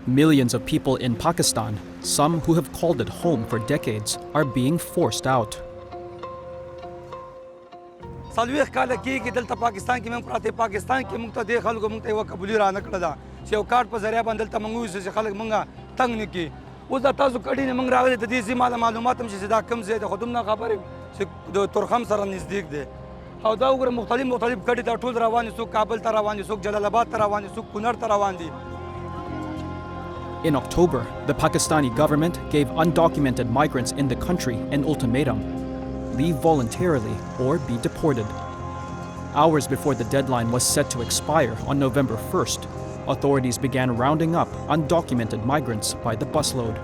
Millions of people in Pakistan, some who have called it home for decades, are being forced out. سالويخ کاله کېږي دلته پاکستان کې موږ پراته پاکستان کې موږ ته د خلکو موږ ته یوه قبولي رانه کړې ده چې یو کارت په ذریعه باندې دلته موږ وویسو چې خلک موږ تنګ نه کړي. اوس دا تاسو کډې نه موږ راغلي د دې ځای ماله معلومات هم چې دا کوم ځای دی خو دومره خبرې چې د تورخم سره نزدیک دی او دا وګوره مختلف کډې دا ټول روان دي څوک کابل ته روان دي څوک جلال آباد ته روان دي څوک کونړ ته روان دي. In October, the Pakistani government gave undocumented migrants in the country an ultimatum: leave voluntarily or be deported. Hours before the deadline was set to expire on November 1st, authorities began rounding up undocumented migrants by the busload.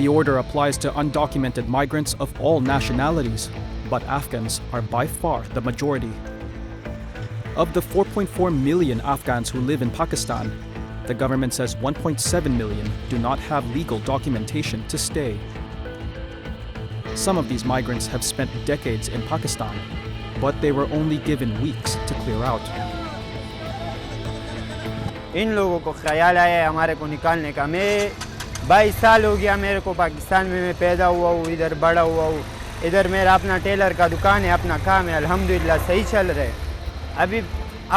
The order applies to undocumented migrants of all nationalities, but Afghans are by far the majority. Of the 4.4 million Afghans who live in Pakistan, the government says 1.7 million do not have legal documentation to stay. Some of these migrants have spent decades in Pakistan, but they were only given weeks to clear out. इन लोगों को ख्याल आया हमारे को निकालने का. मैं 22 साल हो गया मेरे को पाकिस्तान में. मैं पैदा हुआ हूँ, इधर बड़ा हुआ हूँ. इधर मेरा अपना टेलर का दुकान है, अपना काम है, अल्हम्दुलिल्लाह सही चल रहा है. अभी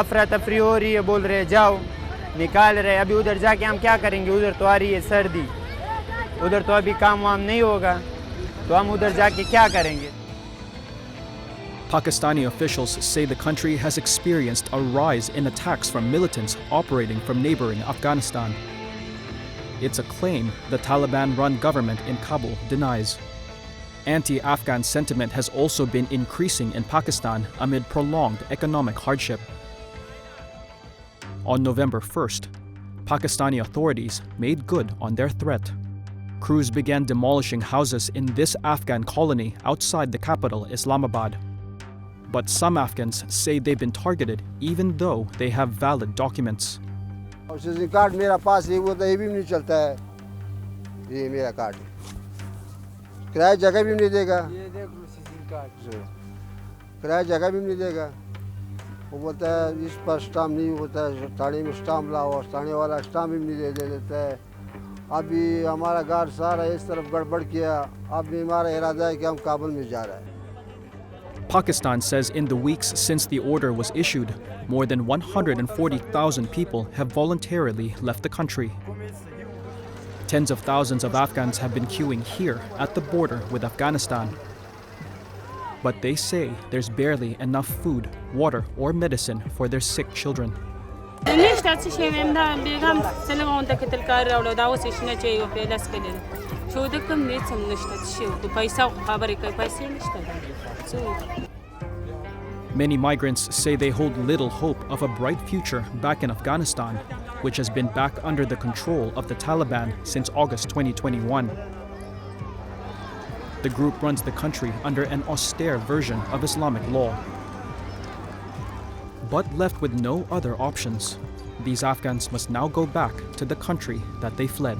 अफरा तफरी हो रही है, बोल रहे जाओ, निकाल रहे. अभी उधर जाके हम क्या करेंगे? उधर तो आ रही है सर्दी, उधर तो अभी काम वाम नहीं होगा, तो हम उधर जाके क्या करेंगे? Pakistani officials say the country has experienced a rise in attacks from militants operating from neighboring Afghanistan. It's a claim the Taliban-run government in Kabul denies. Anti-Afghan sentiment has also been increasing in Pakistan amid prolonged economic hardship. On November 1st, Pakistani authorities made good on their threat. Crews began demolishing houses in this Afghan colony outside the capital, Islamabad. But some Afghans say they've been targeted even though they have valid documents. Card मेरा पास है, वो तो ये भी नहीं चलता है. ये मेरा कार्ड है, किराया जगह भी नहीं देगा. ये देख लो सीजिंग कार्ड, किराया जगह भी नहीं देगा. वो बोलता है इस पर स्टाम्प नहीं होता है, थाने में स्टाम्प लाओ, और थाने वाला स्टाम्प भी नहीं दे देता है. अभी हमारा गार्ड सारा इस तरफ गड़बड़ किया. अभी हमारा इरादा है कि हम काबुल में जा रहे हैं. Pakistan says in the weeks since the order was issued, more than 140,000 people have voluntarily left the country. Tens of thousands of Afghans have been queuing here at the border with Afghanistan. But they say there's barely enough food, water, or medicine for their sick children. Many migrants say they hold little hope of a bright future back in Afghanistan, which has been back under the control of the Taliban since August 2021. The group runs the country under an austere version of Islamic law. But left with no other options, these Afghans must now go back to the country that they fled.